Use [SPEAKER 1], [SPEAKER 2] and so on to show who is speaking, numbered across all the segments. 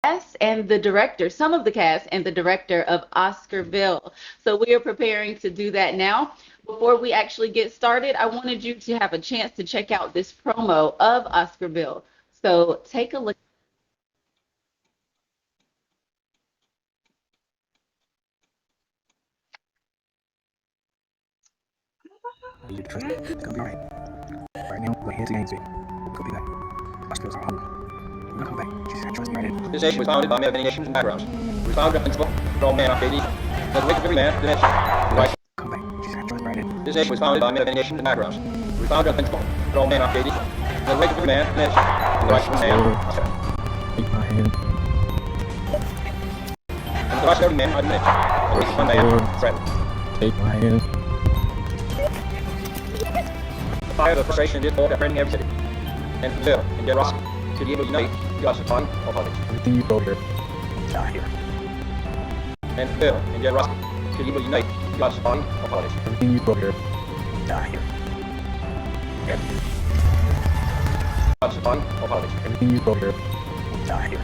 [SPEAKER 1] cast and the director, some of the cast and the director of Oscarville. So we are preparing to do that now. Before we actually get started, I wanted you to have a chance to check out this promo of Oscarville. So take a look.
[SPEAKER 2] I need you to trust me. It's gonna be alright. Right now, we're here to Gainesville. We're gonna be back. Oscar's our home. We're gonna come back. She said, trust me right now.
[SPEAKER 3] This nation was founded by men of many nations and backgrounds. It was founded on principle that all men are created equal. That the wake of every man, the nation, the right.
[SPEAKER 2] Come back. She said, trust me right now.
[SPEAKER 3] This nation was founded by men of many nations and backgrounds. It was founded on principle that all men are created equal. That the wake of every man, the nation, the right of man.
[SPEAKER 2] Take my hand.
[SPEAKER 3] And the rights of every man are diminished. The rights of one man threatened.
[SPEAKER 2] Take my hand.
[SPEAKER 3] The fire of frustration and discord are burning every city. And the will and generosity to be able to unite God's body of politics.
[SPEAKER 2] Everything you go here, die here.
[SPEAKER 3] And the will and generosity to be able to unite God's body of politics.
[SPEAKER 2] Everything you go here, die here.
[SPEAKER 3] God's body of politics.
[SPEAKER 2] Everything you go here, die here.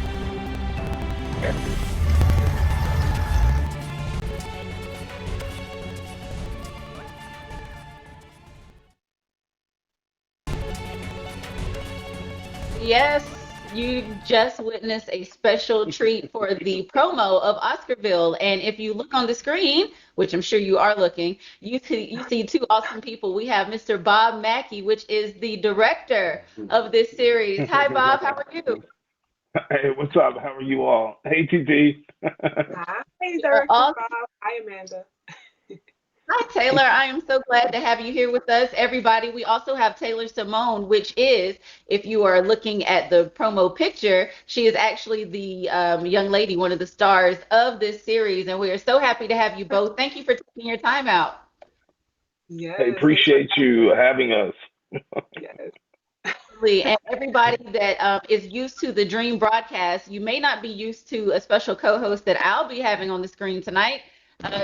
[SPEAKER 1] Yes, you just witnessed a special treat for the promo of Oscarville. And if you look on the screen, which I'm sure you are looking, you see two awesome people. We have Mr. Bob Mackey, which is the director of this series. Hi, Bob. How are you?
[SPEAKER 4] Hey, what's up? How are you all? Hey, TT.
[SPEAKER 5] Hi,
[SPEAKER 1] You're
[SPEAKER 5] Director
[SPEAKER 1] awesome.
[SPEAKER 5] Bob. Hi, Amanda.
[SPEAKER 1] Hi, Taylor. I am so glad to have you here with us, everybody. We also have Taylor Simone, which is, if you are looking at the promo picture, she is actually the young lady, one of the stars of this series. And we are so happy to have you both. Thank you for taking your time out.
[SPEAKER 5] Yes,
[SPEAKER 4] Hey,
[SPEAKER 5] thanks for
[SPEAKER 4] appreciate you having us.
[SPEAKER 5] yes.
[SPEAKER 1] And everybody that is used to the Dream broadcast, you may not be used to a special co-host that I'll be having on the screen tonight.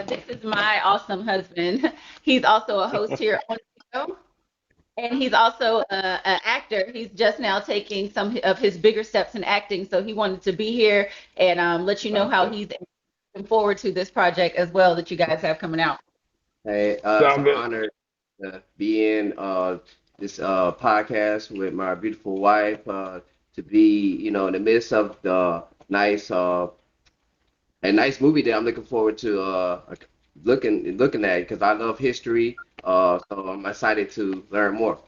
[SPEAKER 1] This is my awesome husband. He's also a host here on the show, and he's also an actor. He's just now taking some of his bigger steps in acting, so he wanted to be here and let you know how he's looking forward to this project as well that you guys have coming out.
[SPEAKER 6] Hey, it's
[SPEAKER 4] Sound
[SPEAKER 6] an
[SPEAKER 4] good?
[SPEAKER 6] honor to be in this podcast with my beautiful wife. To be, in the midst of the nice, a nice movie that I'm looking forward to looking at because I love history. So I'm excited to learn more.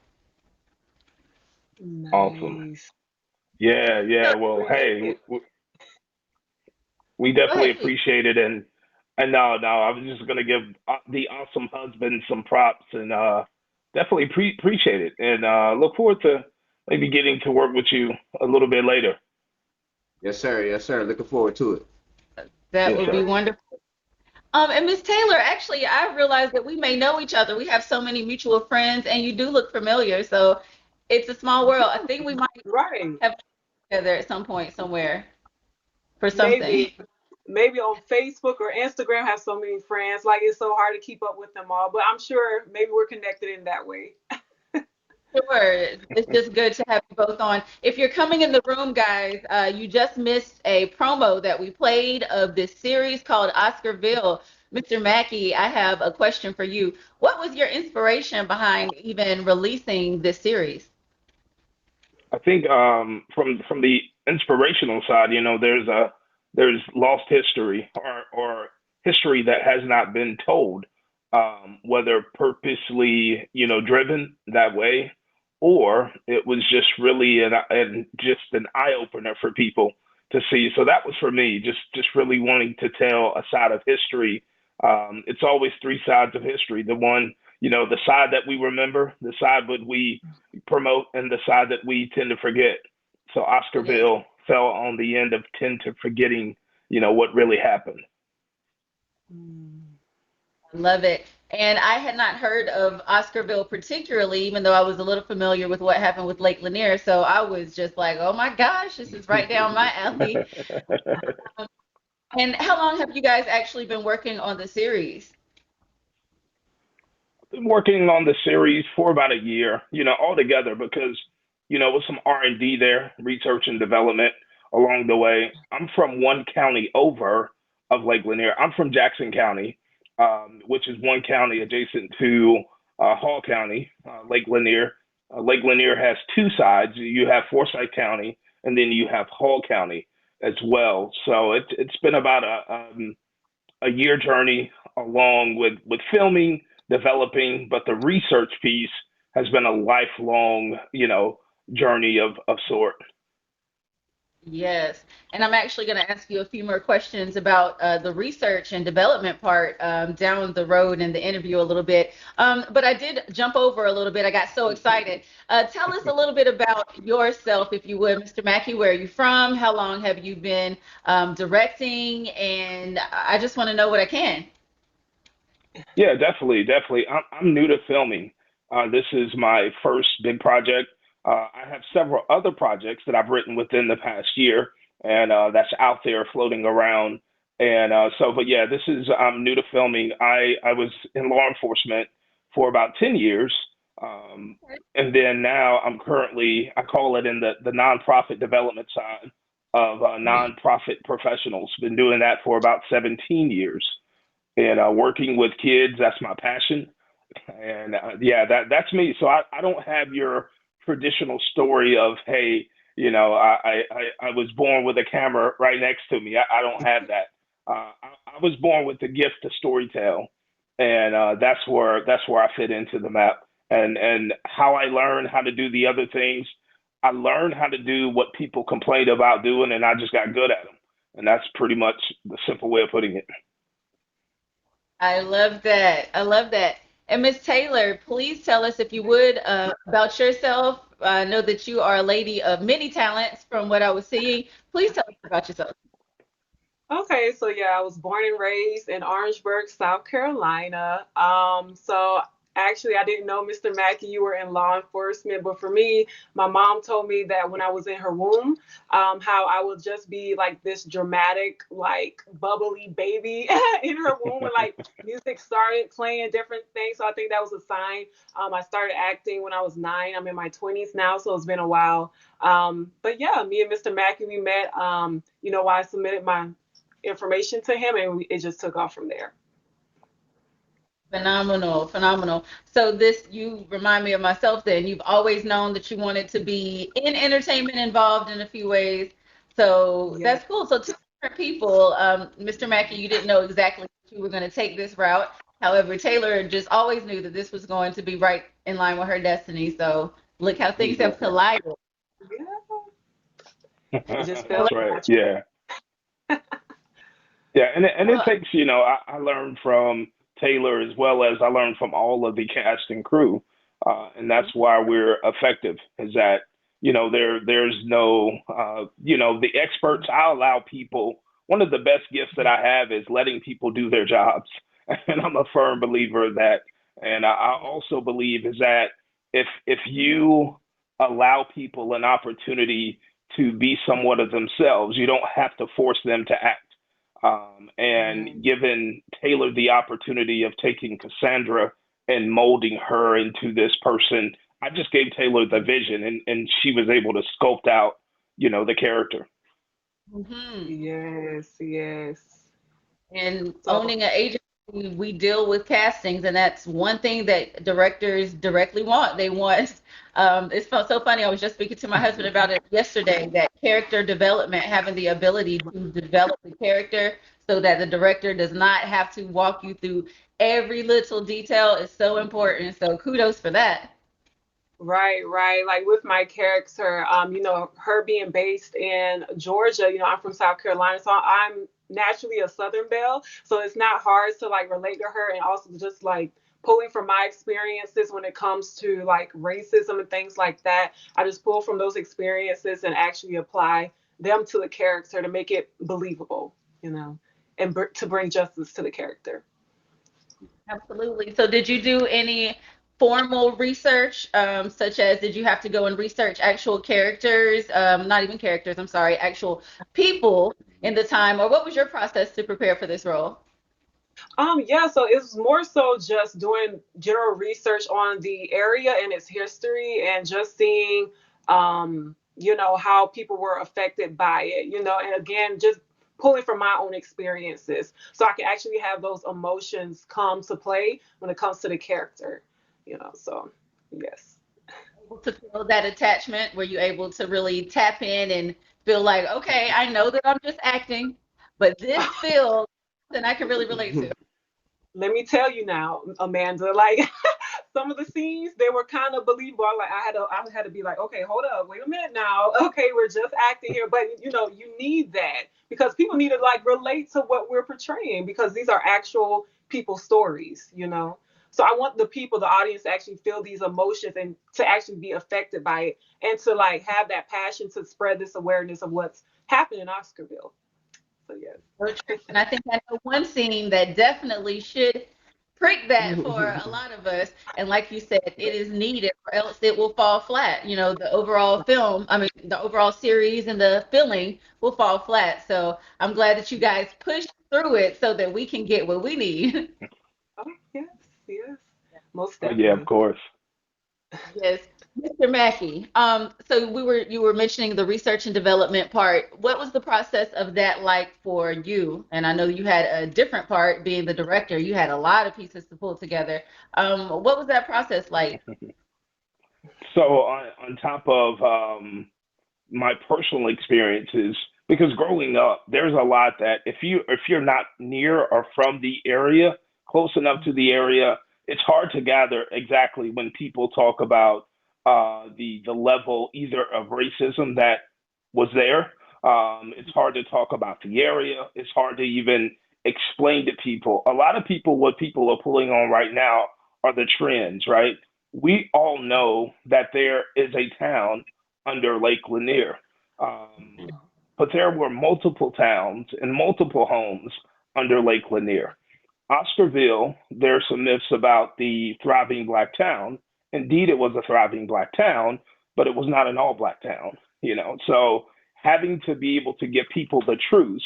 [SPEAKER 4] Awesome.
[SPEAKER 5] Nice.
[SPEAKER 4] Yeah,
[SPEAKER 1] So,
[SPEAKER 4] yeah. Well, hey,
[SPEAKER 5] Appreciate it.
[SPEAKER 4] we
[SPEAKER 1] go
[SPEAKER 4] definitely
[SPEAKER 1] ahead, please.
[SPEAKER 4] appreciate it, and no, I was just gonna give the awesome husband some props, and definitely appreciate it, and look forward to maybe getting to work with you a little bit later.
[SPEAKER 6] Yes, sir. Yes, sir. Looking forward to it.
[SPEAKER 1] That
[SPEAKER 4] Yes,
[SPEAKER 1] would be
[SPEAKER 4] sir.
[SPEAKER 1] wonderful. And Miss Taylor, actually, I realized that we may know each other. We have so many mutual friends, and you do look familiar. So it's a small world. I think we might
[SPEAKER 5] Right.
[SPEAKER 1] have together at some point somewhere for something.
[SPEAKER 5] Maybe, maybe on Facebook or Instagram have so many friends. Like it's so hard to keep up with them all. But I'm sure maybe we're connected in that way.
[SPEAKER 1] Sure. It's just good to have you both on. If you're coming in the room, guys, you just missed a promo that we played of this series called Oscarville. Mr. Mackey, I have a question for you. What was your inspiration behind even releasing this series?
[SPEAKER 4] I think from the inspirational side, there's lost history or history that has not been told, whether purposely driven that way, or it was just really just an eye opener for people to see. So that was for me, just really wanting to tell a side of history. It's always three sides of history. The one, the side that we remember, the side that we promote, and the side that we tend to forget. So
[SPEAKER 1] Yes.
[SPEAKER 4] Oscarville fell on the end of tend to forgetting, what really happened.
[SPEAKER 5] Mm.
[SPEAKER 1] Love it. And I had not heard of Oscarville particularly, even though I was a little familiar with what happened with Lake Lanier. So I was just like, oh my gosh, this is right down my alley. Um, and how long have you guys actually been working on the series?
[SPEAKER 4] Been working on the series for about a year, all together because, with some R&D there, research and development, along the way. I'm from one county over of Lake Lanier. I'm from Jackson County, which is one county adjacent to Hall County, Lake Lanier. Lake Lanier has two sides. You have Forsyth County, and then you have Hall County as well. So it's been about a year journey along with filming, developing, but the research piece has been a lifelong, journey of sort.
[SPEAKER 1] Yes, and I'm actually going to ask you a few more questions about the research and development part down the road in the interview a little bit. But I did jump over a little bit. I got so excited. Tell us a little bit about yourself, if you would, Mr. Mackey. Where are you from? How long have you been directing? And I just want to know what I can.
[SPEAKER 4] Yeah, definitely, definitely. I'm new to filming. This is my first big project. I have several other projects that I've written within the past year, and that's out there floating around. And but yeah, I'm new to filming. I was in law enforcement for about 10 years, and then now I'm currently I call it in the nonprofit development side of nonprofit professionals. Been doing that for about 17 years and working with kids. That's my passion, and yeah, that's me. So I don't have your traditional story of hey, I was born with a camera right next to me. I don't have that. I was born with the gift to storytell, and that's where I fit into the map. And how I learned how to do the other things, I learned how to do what people complained about doing, and I just got good at them. And that's pretty much the simple way of putting it.
[SPEAKER 1] I love that. I love that. And Miss Taylor, please tell us, if you would, about yourself. I know that you are a lady of many talents from what I was seeing. Please tell us about yourself.
[SPEAKER 5] Okay, so yeah, I was born and raised in Orangeburg, South Carolina. So actually, I didn't know, Mr. Mackey, you were in law enforcement, but for me, my mom told me that when I was in her womb, how I would just be like this dramatic, like bubbly baby in her womb, and like music started playing different things. So I think that was a sign. I started acting when I was 9. I'm in my 20s now, so it's been a while. But yeah, me and Mr. Mackey, we met. I submitted my information to him, and it just took off from there.
[SPEAKER 1] Phenomenal, phenomenal. So this, you remind me of myself then. You've always known that you wanted to be in entertainment, involved in a few ways. So
[SPEAKER 5] Yeah.
[SPEAKER 1] that's cool. So two different people, Mr. Mackey, you didn't know exactly that you were going to take this route. However, Taylor just always knew that this was going to be right in line with her destiny. So look how things have collided.
[SPEAKER 5] Yeah. It just
[SPEAKER 1] I
[SPEAKER 5] felt
[SPEAKER 4] That's right.
[SPEAKER 5] natural.
[SPEAKER 4] Yeah. Yeah, and it
[SPEAKER 1] love-
[SPEAKER 4] takes, I learned from Taylor as well as I learned from all of the cast and crew, and that's why we're effective. Is that there's no the experts. I allow people. One of the best gifts that I have is letting people do their jobs, and I'm a firm believer of that. And I also believe is that if you allow people an opportunity to be somewhat of themselves, you don't have to force them to act and
[SPEAKER 5] Mhm.
[SPEAKER 4] given Taylor the opportunity of taking Cassandra and molding her into this person, I just gave Taylor the vision, and she was able to sculpt out, the character.
[SPEAKER 1] Mhm.
[SPEAKER 5] Yes, yes.
[SPEAKER 1] And
[SPEAKER 5] So
[SPEAKER 1] owning an agency, we deal with castings, and that's one thing that directors directly want. They want, it's felt so funny. I was just speaking to my husband about it yesterday, that character development, having the ability to develop the character so that the director does not have to walk you through every little detail is so important. So kudos for that.
[SPEAKER 5] right, right. Like with my character, her being based in Georgia, I'm from South Carolina, so I'm naturally a Southern belle. So it's not hard to like relate to her, and also just like pulling from my experiences when it comes to like racism and things like that. I just pull from those experiences and actually apply them to the character to make it believable, and to bring justice to the character.
[SPEAKER 1] Absolutely. So did you do any formal research, such as did you have to go and research actual characters, not even characters, I'm sorry, actual people in the time, or what was your process to prepare for this role?
[SPEAKER 5] Yeah, so it's more so just doing general research on the area and its history and just seeing how people were affected by it, and again, just pulling from my own experiences so I can actually have those emotions come to play when it comes to the character, so yes.
[SPEAKER 1] Able to feel that attachment? Were you able to really tap in and feel like, okay, I know that I'm just acting, but this feels something I can really relate to?
[SPEAKER 5] Let me tell you now, Amanda, like some of the scenes, they were kind of believable. Like I had to be like, okay, hold up, wait a minute now. Okay, we're just acting here, but you need that because people need to like relate to what we're portraying because these are actual people stories. So I want the people, the audience, to actually feel these emotions and to actually be affected by it and to like have that passion to spread this awareness of what's happening in Oscarville. So yes.
[SPEAKER 1] So true. And I think I know one scene that definitely should prick that for a lot of us. And like you said, it is needed, or else it will fall flat. The overall film, I mean, the overall series and the filling will fall flat. So I'm glad that you guys pushed through it so that we can get what we need.
[SPEAKER 5] Oh yes, yes, most
[SPEAKER 4] Yeah, of
[SPEAKER 5] definitely.
[SPEAKER 4] course.
[SPEAKER 1] Yes, Mr. Mackey. So you were mentioning the research and development part. What was the process of that like for you? And I know you had a different part being the director. You had a lot of pieces to pull together. What was that process like?
[SPEAKER 4] So on top of my personal experiences, because growing up, there's a lot that if you're not near or from the area, close enough to the area, it's hard to gather exactly when people talk about the level either of racism that was there. It's hard to talk about the area. It's hard to even explain to people. A lot of people, what people are pulling on right now are the trends, right? We all know that there is a town under Lake Lanier. Um, but there were multiple towns and multiple homes under Lake Lanier. Oscarville, there's some myths about the thriving black town. Indeed, it was a thriving black town, but it was not an all black town. So having to be able to give people the truth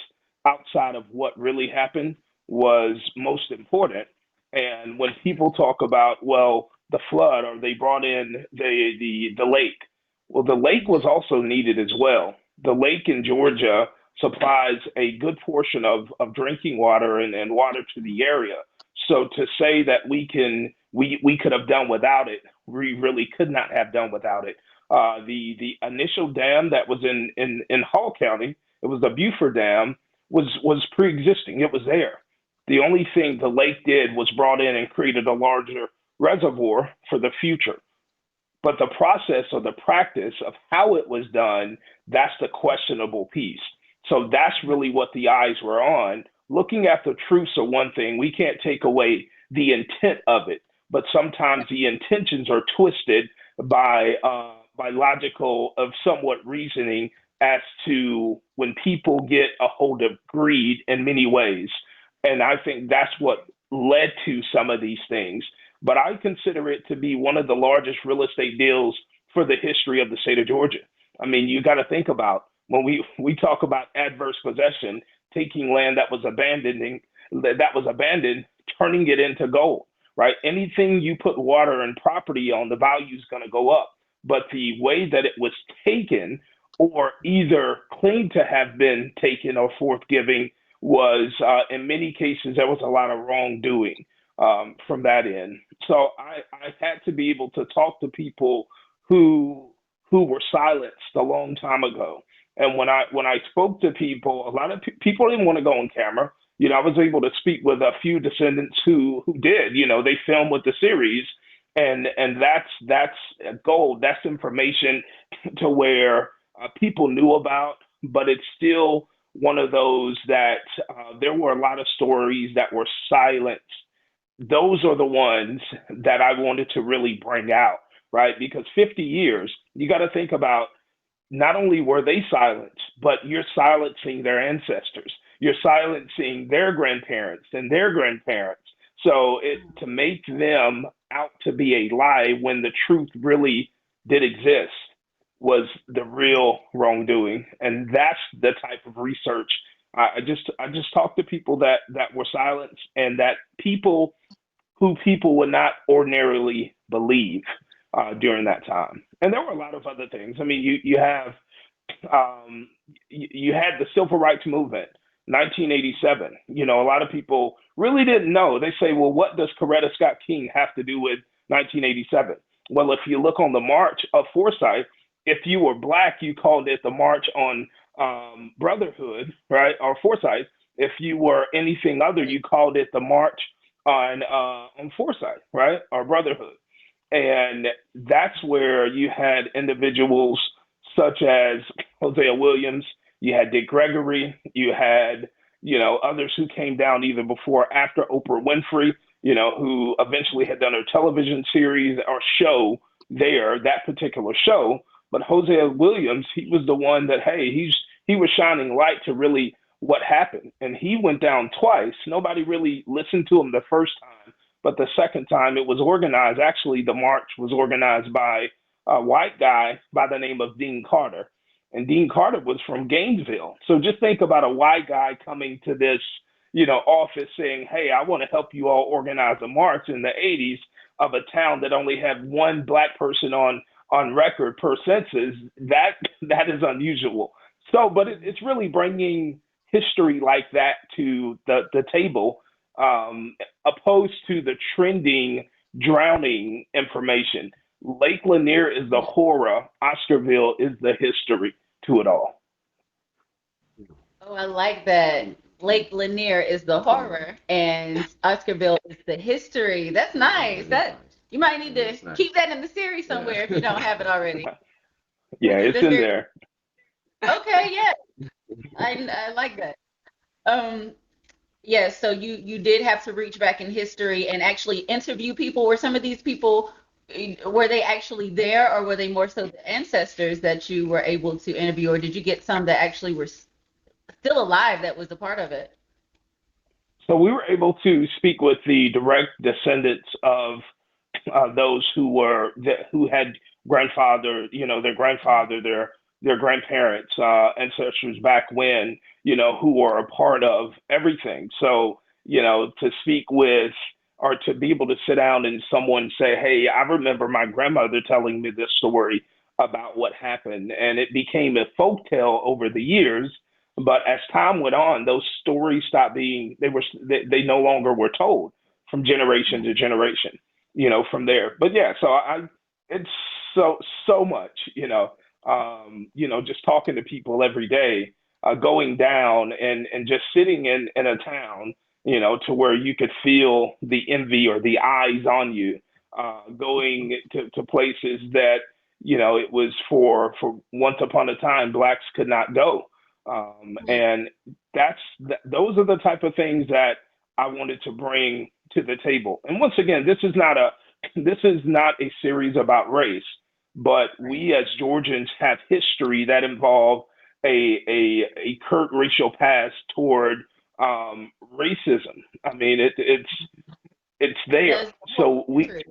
[SPEAKER 4] outside of what really happened was most important. And when people talk about, well, the flood or they brought in the lake, well, the lake was also needed as well. The lake in Georgia supplies a good portion of drinking water and water to the area. So to say that we could have done without it, we really could not have done without it. The initial dam that was in Hall County, it was the Buford Dam, was pre-existing. It was there. The only thing the lake did was brought in and created a larger reservoir for the future. But the process or the practice of how it was done, that's the questionable piece. So that's really what the eyes were on. Looking at the truths are one thing. We can't take away the intent of it, but sometimes the intentions are twisted by logical of somewhat reasoning as to when people get a hold of greed in many ways. And I think that's what led to some of these things, but I consider it to be one of the largest real estate deals for the history of the state of Georgia. I mean, you got to think about when we talk about adverse possession, taking land that was abandoned, turning it into gold, right? Anything you put water and property on, the value is going to go up. But the way that it was taken, or either claimed to have been taken or forthgiving, was in many cases there was a lot of wrongdoing from that end. So I had to be able to talk to people who who were silenced a long time ago. And when I spoke to people, a lot of people didn't want to go on camera. I was able to speak with a few descendants who did. They filmed with the series, and that's gold. That's information to where people knew about, but it's still one of those that there were a lot of stories that were silenced. Those are the ones that I wanted to really bring out, right? Because 50 years, you got to think about, not only were they silenced, but you're silencing their ancestors. You're silencing their grandparents and their grandparents. So to make them out to be a lie when the truth really did exist was the real wrongdoing. And that's the type of research. I just talked to people that were silenced, and that people who people would not ordinarily believe. during that time. And there were a lot of other things. I mean, you have you had the civil rights movement, 1987. You know, a lot of people really didn't know. They say, well, what does Coretta Scott King have to do with 1987? Well, if you look on the March of Forsyth, if you were black, you called it the March on Brotherhood, right, or Forsyth. If you were anything other, you called it the March on Forsyth, right, or Brotherhood. And that's where you had individuals such as Hosea Williams, you had Dick Gregory, you had, others who came down either before or after Oprah Winfrey, who eventually had done her television series or show there, that particular show. But Hosea Williams, he was the one that, hey, he was shining light to really what happened. And he went down twice. Nobody really listened to him the first time, but the second time it was organized. Actually, the march was organized by a white guy by the name of Dean Carter. And Dean Carter was from Gainesville. So just think about a white guy coming to this, office saying, hey, I want to help you all organize a march in the 80s of a town that only had one black person on record per census. That is unusual. So, but it's really bringing history like that to the table, opposed to the trending, drowning information. Lake Lanier is the horror. Oscarville is the history to it all.
[SPEAKER 1] Oh, I like that. Lake Lanier is the horror and Oscarville is the history. That's nice.
[SPEAKER 6] That is
[SPEAKER 1] That
[SPEAKER 6] nice.
[SPEAKER 1] you might need
[SPEAKER 6] That
[SPEAKER 1] to
[SPEAKER 6] is nice.
[SPEAKER 1] keep that in the series somewhere if you don't
[SPEAKER 6] Yeah.
[SPEAKER 1] have it already.
[SPEAKER 4] Yeah, it's
[SPEAKER 1] That's
[SPEAKER 4] in
[SPEAKER 1] very
[SPEAKER 4] there.
[SPEAKER 1] okay. Yeah, I like that. Um, yeah. So you did have to reach back in history and actually interview people. Were some of these people were they actually there, or were they more so the ancestors that you were able to interview, or did you get some that actually were still alive that was a part of it?
[SPEAKER 4] So we were able to speak with the direct descendants of those who had grandfather, their grandfather, their grandparents, ancestors back when, who were a part of everything. So, to speak with or to be able to sit down and someone say, "Hey, I remember my grandmother telling me this story about what happened," and it became a folk tale over the years. But as time went on, those stories stopped being they no longer were told from generation to generation, from there. But yeah, so it's so so much, just talking to people every day, going down and just sitting in a town, to where you could feel the envy or the eyes on you, going to places that, it was for once upon a time blacks could not go. And those are the type of things that I wanted to bring to the table. And once again, this is not a series about race, but we as Georgians have history that involve a curt racial past toward racism. I mean, it's there.
[SPEAKER 1] That's
[SPEAKER 4] So we
[SPEAKER 1] true.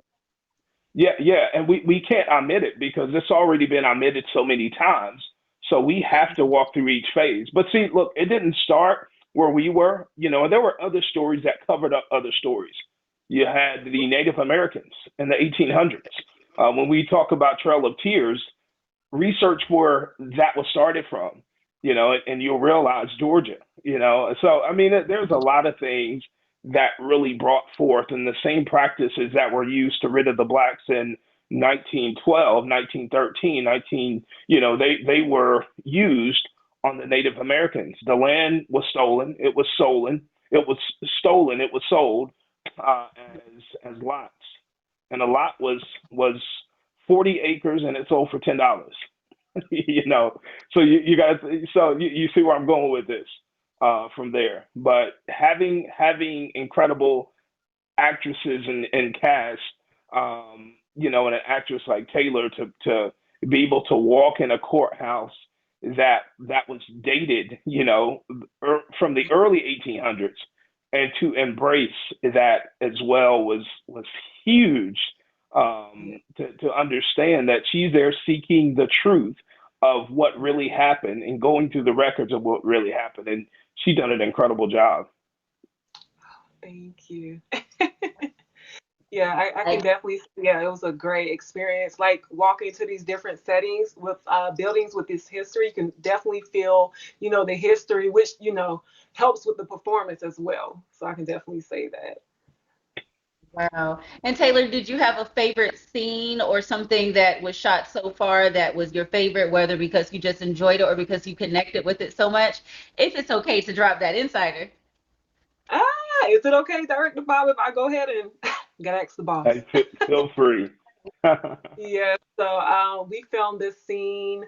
[SPEAKER 4] yeah, yeah, and we can't omit it because it's already been omitted so many times. So we have to walk through each phase. But see, look, it didn't start where we were, and there were other stories that covered up other stories. You had the Native Americans in the 1800s. When we talk about Trail of Tears, research where that was started from, and you'll realize Georgia, So, I mean, there's a lot of things that really brought forth and the same practices that were used to rid of the blacks in 1912, 1913, 19, they were used on the Native Americans. The land was stolen. It was stolen. It was stolen. It was sold as lots, and a lot was 40 acres, and it sold for $10. you know, so you guys, so you see where I'm going with this from there. But having incredible actresses and cast, and an actress like Taylor to be able to walk in a courthouse that was dated, from the early 1800s, and to embrace that as well was huge. To understand that she's there seeking the truth of what really happened and going through the records of what really happened, and she done an incredible job.
[SPEAKER 5] Thank you. Yeah, I can definitely, yeah, it was a great experience. Like walking to these different settings with buildings with this history, you can definitely feel, the history, which, helps with the performance as well. So I can definitely say that.
[SPEAKER 1] Wow. And Taylor, did you have a favorite scene or something that was shot so far that was your favorite, whether because you just enjoyed it or because you connected with it so much? If it's okay to drop that insider.
[SPEAKER 5] Is it okay, Director Bob, if I go ahead and gotta ask the boss?
[SPEAKER 4] Hey, feel free.
[SPEAKER 5] Yeah, so we filmed this scene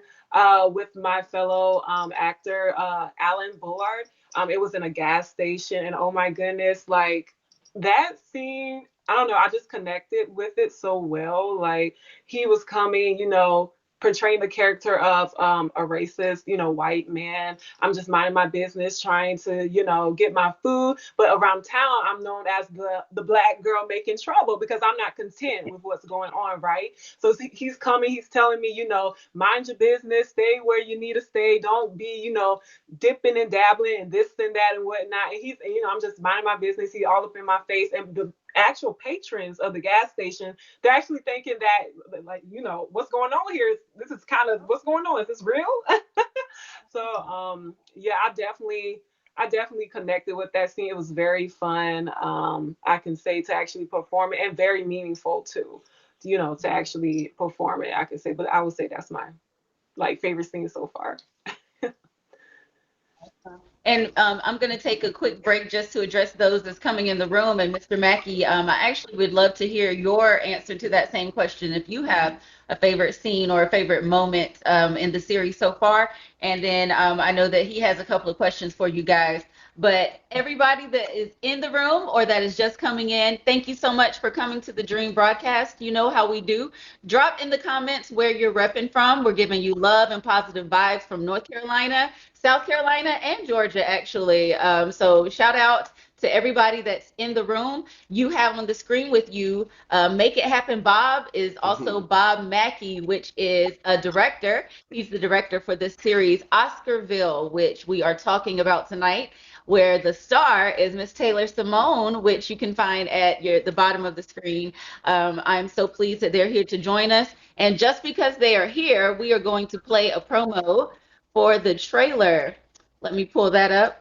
[SPEAKER 5] with my fellow actor, Alan Bullard. It was in a gas station, and oh my goodness, like that scene, I don't know, I just connected with it so well. Like he was coming, portraying the character of a racist, white man. I'm just minding my business, trying to, get my food. But around town, I'm known as the black girl making trouble because I'm not content with what's going on, right? So he's coming, he's telling me, mind your business, stay where you need to stay, don't be, dipping and dabbling and this and that and whatnot. And I'm just minding my business. He's all up in my face. And the actual patrons of the gas station, they're actually thinking that, like, what's going on here? This is kind of what's going on. Is this real? So, yeah, I definitely connected with that scene. It was very fun. I can say to actually perform it and very meaningful too. To actually perform it, I can say. But I would say that's my like favorite scene so far.
[SPEAKER 1] And I'm going to take a quick break just to address those that's coming in the room. And Mr. Mackey, I actually would love to hear your answer to that same question. If you have a favorite scene or a favorite moment in the series so far. And then I know that he has a couple of questions for you guys. But everybody that is in the room or that is just coming in, thank you so much for coming to the Dream broadcast. You know how we do. Drop in the comments where you're repping from. We're giving you love and positive vibes from North Carolina, South Carolina, and Georgia, actually. So shout out to everybody that's in the room. You have on the screen with you, Make It Happen Bob is also Bob Mackey, which is a director. He's the director for this series, Oscarville, which we are talking about tonight, where the star is Miss Taylor Simone, which you can find at the bottom of the screen. I'm so pleased that they're here to join us. And just because they are here, we are going to play a promo for the trailer. Let me pull that up.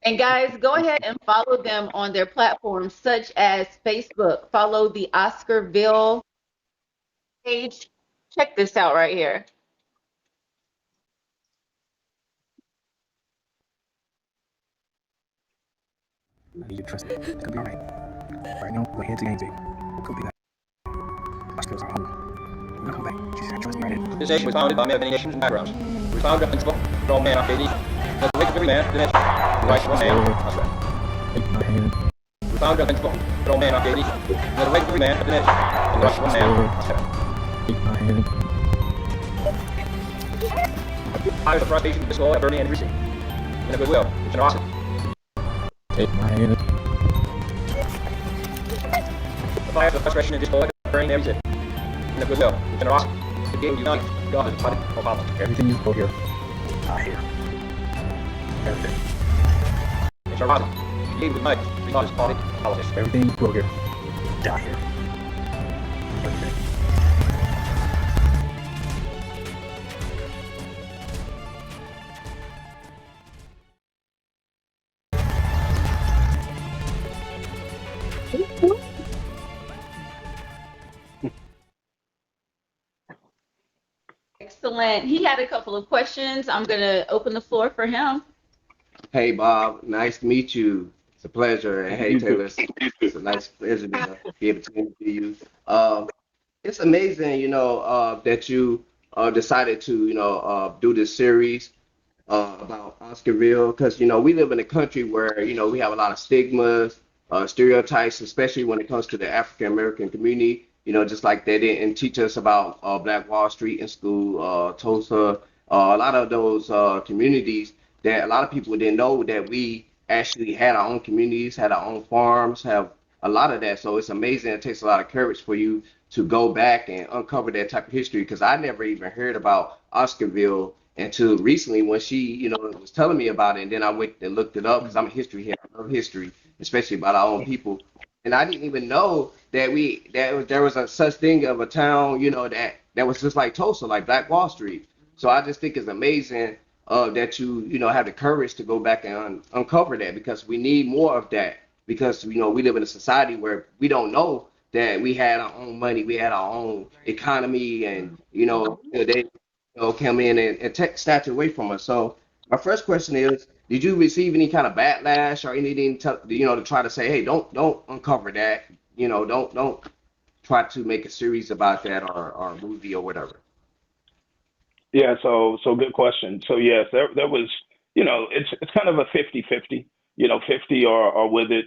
[SPEAKER 1] And guys, go ahead and follow them on their platforms such as Facebook. Follow the Oscarville page. Check this out right here.
[SPEAKER 2] I need you to trust me. It's gonna be alright. Right now, we're here to games, baby. We'll be back. My skills are home. We're gonna come back. She said, trust me right in.
[SPEAKER 3] This nation was founded by men of many nations and backgrounds. We found a principle for all men are created equal. Let the wake of every man to the nation. The right one man. That's right.
[SPEAKER 2] Take my hand.
[SPEAKER 3] We found a principle for all men are created equal. Let the wake of every man to the nation. The right one man. That's right.
[SPEAKER 2] Take my hand.
[SPEAKER 3] Fires of frustration, discord, burning, and receipt. In a goodwill, generosity.
[SPEAKER 2] Take my hand.
[SPEAKER 3] The fires of frustration and discord, burning, and receipt. In a goodwill, generosity. The game unite. God is the body of Father.
[SPEAKER 2] Everything you go here, I hear. Everything.
[SPEAKER 3] In generosity. The game unite. God is the body of politics.
[SPEAKER 2] Everything you go here, die here. Everything.
[SPEAKER 1] Excellent. He had a couple of questions. I'm going to open the floor for him.
[SPEAKER 6] Hey, Bob, nice to meet you. It's a pleasure. And hey, Taylor, it's a nice pleasure to be able to interview you. It's amazing, that you decided to, do this series about Oscarville because, we live in a country where, we have a lot of stigmas, stereotypes, especially when it comes to the African American community. Just like they didn't teach us about Black Wall Street in school, Tulsa, a lot of those communities that a lot of people didn't know that we actually had our own communities, had our own farms, have a lot of that. So it's amazing. It takes a lot of courage for you to go back and uncover that type of history because I never even heard about Oscarville until recently when she, was telling me about it. And then I went and looked it up because I'm a history here. I love history, especially about our own people. and I didn't even know that there was a such thing of a town, that was just like Tulsa, like Black Wall Street. So I just think it's amazing that you have the courage to go back and uncover that, because we need more of that, because we live in a society where we don't know that we had our own money, we had our own economy, and they come in and take snatch it away from us. So my first question is, did you receive any kind of backlash or anything to try to say, hey, don't uncover that, don't try to make a series about that, or a movie or whatever?
[SPEAKER 4] Yeah, so good question. So yes, there was, it's kind of a 50-50. 50 are with it,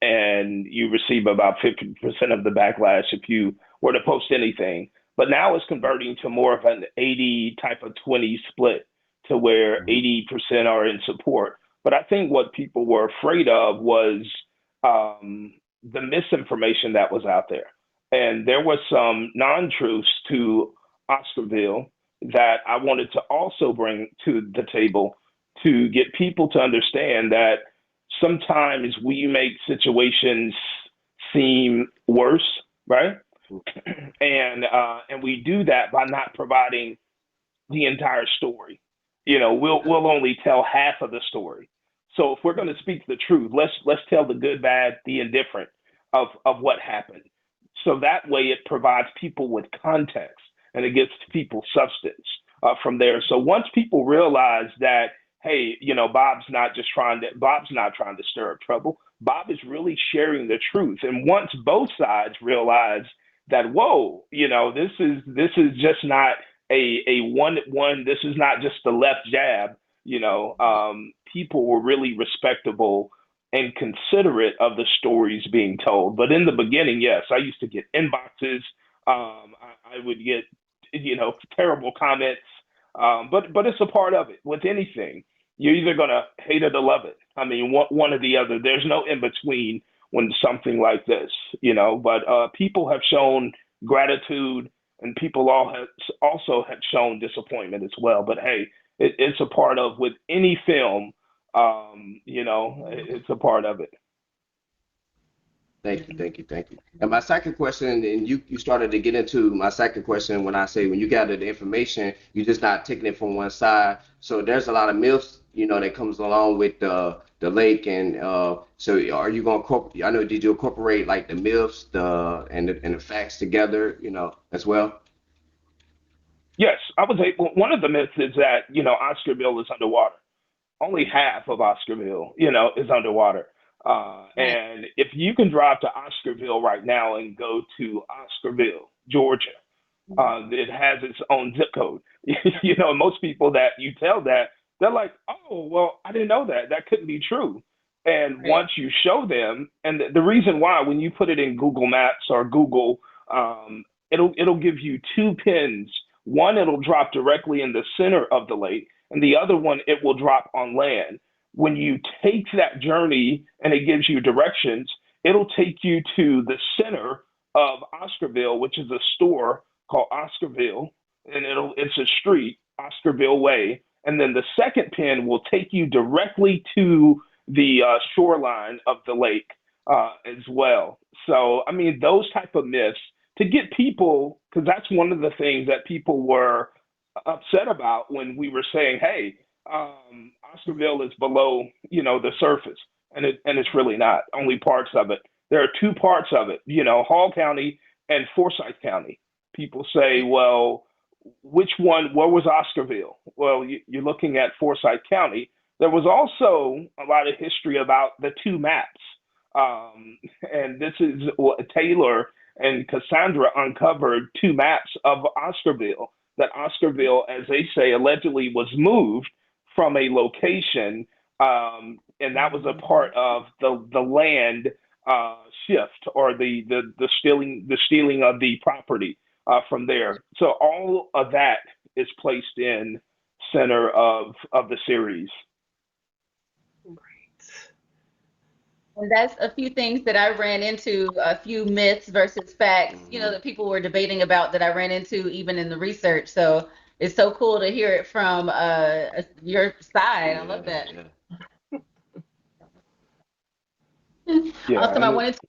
[SPEAKER 4] and you receive about 50% of the backlash if you were to post anything. But now it's converting to more of an 80 type of 20 split, to where
[SPEAKER 6] Mhm.
[SPEAKER 4] 80% are in support. But I think what people were afraid of was the misinformation that was out there. And there was some non truths to Oscarville that I wanted to also bring to the table, to get people to understand that sometimes we make situations seem worse, right? And we do that by not providing the entire story. We'll only tell half of the story. So if we're going to speak the truth, let's tell the good, bad, the indifferent of what happened. So that way it provides people with context, and it gives people substance from there. So once people realize that, hey, Bob's not trying to stir up trouble. Bob is really sharing the truth. And once both sides realize that, whoa, this is just not a one. This is not just the left jab. People were really respectable and considerate of the stories being told. But in the beginning, yes, I used to get inboxes. I would get terrible comments. But it's a part of it. With anything, you're either gonna hate it or love it. I mean, one or the other. There's no in between when something like this. But people have shown gratitude, and people also have shown disappointment as well. But hey, it's a part of, with any film. It's a part of it.
[SPEAKER 6] Thank you, thank you, thank you. And my second question, and you started to get into my second question, when I say when you gather the information, you're just not taking it from one side. So there's a lot of myths, that comes along with the lake, and so are you going to, I know, did you incorporate like the myths, and the facts together, as well?
[SPEAKER 4] Yes, I would say one of the myths is that Oscarville is underwater. Only half of Oscarville, is underwater.
[SPEAKER 1] Right.
[SPEAKER 4] And if you can drive to Oscarville right now and go to Oscarville, Georgia, it has its own zip code. Most people that you tell that, they're like, oh, well, I didn't know that. That couldn't be true. And
[SPEAKER 1] Right.
[SPEAKER 4] once you show them, and the reason why, when you put it in Google Maps or Google, it'll give you two pins. One, it'll drop directly in the center of the lake, and the other one, it will drop on land. When you take that journey and it gives you directions, it'll take you to the center of Oscarville, which is a store called Oscarville, and it's a street, Oscarville Way. And then the second pin will take you directly to the shoreline of the lake as well. So, I mean, those type of myths, to get people, because that's one of the things that people were upset about when we were saying, hey, Oscarville is below, the surface, and it's really not. Only parts of it. There are two parts of it, Hall County and Forsyth County. People say, well, which one? Where was Oscarville? Well, you're looking at Forsyth County. There was also a lot of history about the two maps, and this is what Taylor and Cassandra uncovered, two maps of Oscarville. That Oscarville, as they say, allegedly was moved from a location, and that was a part of the land shift, or the stealing of the property from there. So all of that is placed in center of the series.
[SPEAKER 1] And that's a few things that I ran into, a few myths versus facts,
[SPEAKER 6] Hmm.
[SPEAKER 1] that people were debating about, that I ran into even in the research. So it's so cool to hear it from your side. I love
[SPEAKER 6] Yeah,
[SPEAKER 1] that.
[SPEAKER 6] yeah.
[SPEAKER 4] Yeah,
[SPEAKER 1] Awesome. I
[SPEAKER 4] and
[SPEAKER 1] wanted to.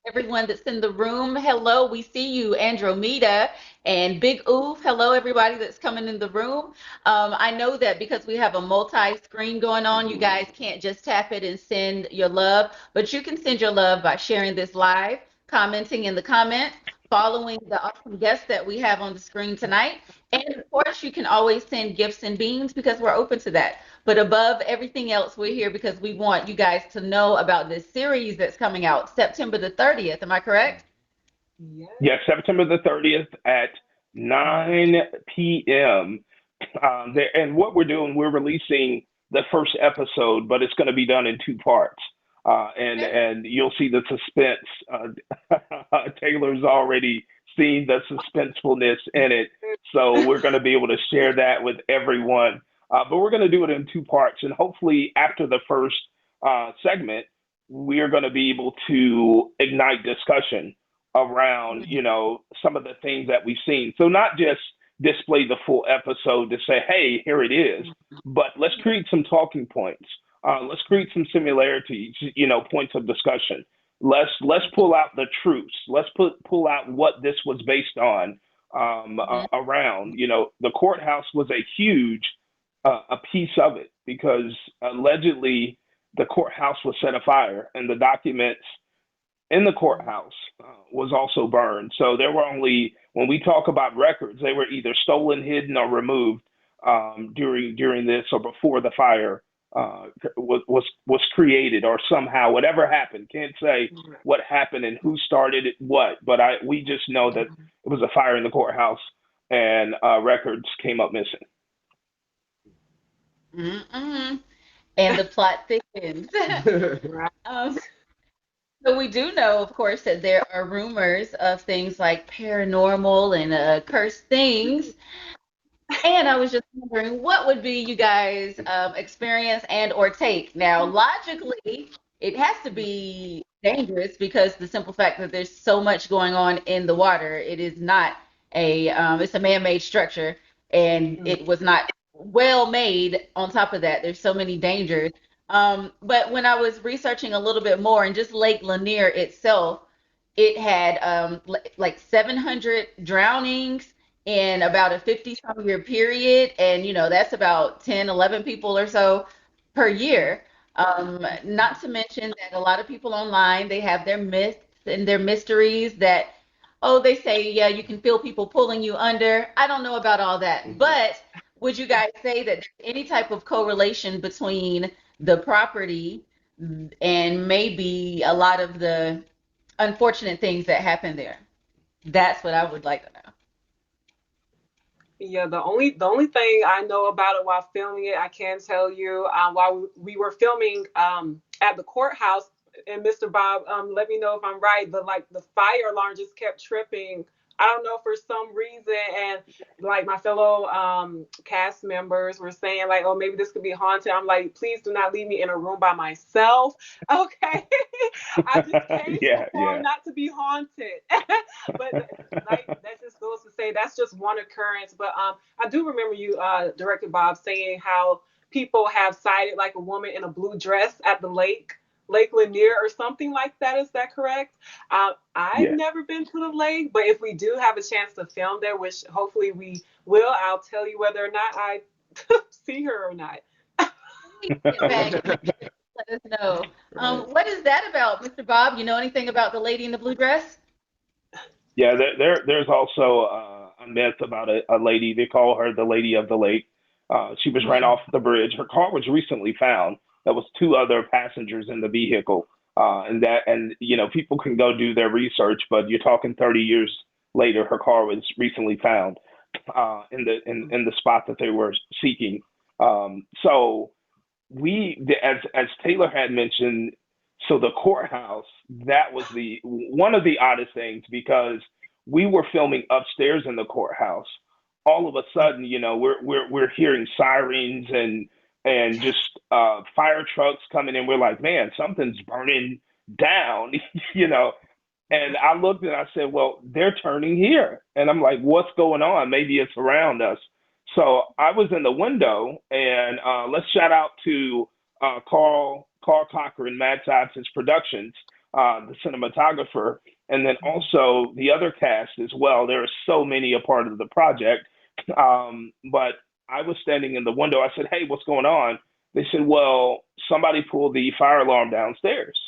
[SPEAKER 1] everyone that's in the room. Hello, we see you, Andromeda and Big Oof. Hello, everybody that's coming in the room. I know that because we have a multi-screen going on, you guys can't just tap it and send your love, but you can send your love by sharing this live, commenting in the comments, following the awesome guests that we have on the screen tonight. And of course, you can always send gifts and beans because we're open to that. But above everything else, we're here because we want you guys to know about this series that's coming out September the 30th. Am I correct?
[SPEAKER 5] Yes.
[SPEAKER 4] Yes, September the 30th at 9 p.m. And what we're doing, we're releasing the first episode, but it's going to be done in two parts.
[SPEAKER 1] Okay.
[SPEAKER 4] And you'll see the suspense. Taylor's already seen the suspensefulness in it, so we're going to be able to share that with everyone. But we're going to do it in two parts, and hopefully after the first segment, we're going to be able to ignite discussion around, some of the things that we've seen. So not just display the full episode to say, hey, here it is, but let's create some talking points. Let's create some similarities, points of discussion. Let's pull out the truths. Let's pull out what this was based on around. The courthouse was a huge a piece of it because allegedly the courthouse was set afire and the documents in the courthouse was also burned. So there were only, when we talk about records, they were either stolen, hidden, or removed during this or before the fire was created or somehow whatever happened. Can't say what happened and who started it, what, but we just know that it was a fire in the courthouse and records came up missing.
[SPEAKER 1] Mm-mm. And the plot thickens.
[SPEAKER 5] Right.
[SPEAKER 1] um, So we do know, of course, that there are rumors of things like paranormal and cursed things. And I was just wondering, what would be you guys' experience and or take? Now, logically, it has to be dangerous because the simple fact that there's so much going on in the water. It is not it's a man-made structure, and it was not well made. On top of that, there's so many dangers. But when I was researching a little bit more, and just Lake Lanier itself, it had like 700 drownings in about a 50 some year period. And, that's about 10, 11 people or so per year. Not to mention that a lot of people online, they have their myths and their mysteries that, oh, they say, yeah, you can feel people pulling you under. I don't know about all that. But would you guys say that there's any type of correlation between the property and maybe a lot of the unfortunate things that happen there? That's what I would like to know.
[SPEAKER 5] Yeah, the only thing I know about it while filming it, I can tell you, while we were filming at the courthouse, and Mr. Bob, let me know if I'm right, but like the fire alarm just kept tripping. I don't know for some reason, and like my fellow cast members were saying, like, oh, maybe this could be haunted. I'm like, please do not leave me in a room by myself. Okay, I just came so
[SPEAKER 4] Yeah,
[SPEAKER 5] far
[SPEAKER 4] yeah.
[SPEAKER 5] not to be haunted. But like that just goes to say that's just one occurrence. But I do remember you, Director Bob, saying how people have sighted like a woman in a blue dress at the Lake Lanier or something like that. Is that correct? I've
[SPEAKER 4] Yeah.
[SPEAKER 5] never been to the lake, but if we do have a chance to film there, which hopefully we will, I'll tell you whether or not I see her or not.
[SPEAKER 1] Please get back and let us know.
[SPEAKER 6] Right.
[SPEAKER 1] What is that about, Mr. Bob? You know anything about the lady in the blue dress?
[SPEAKER 4] Yeah, there's also a myth about a lady. They call her the Lady of the Lake. She was ran off the bridge. Her car was recently found. There was two other passengers in the vehicle, and people can go do their research. But you're talking 30 years later, her car was recently found in the spot that they were seeking. So as Taylor had mentioned, so the courthouse, that was the one of the oddest things because we were filming upstairs in the courthouse. All of a sudden, we're hearing sirens and just fire trucks coming in. We're like, man, something's burning down, you know. And I looked and I said, well, they're turning here. And I'm like, what's going on? Maybe it's around us. So I was in the window, and let's shout out to Carl Cochran, Mad Scientist Productions. the cinematographer, and then also the other cast as well. There are so many a part of the project. But I was standing in the window. I said, "Hey, what's going on?" They said, "Well, somebody pulled the fire alarm downstairs."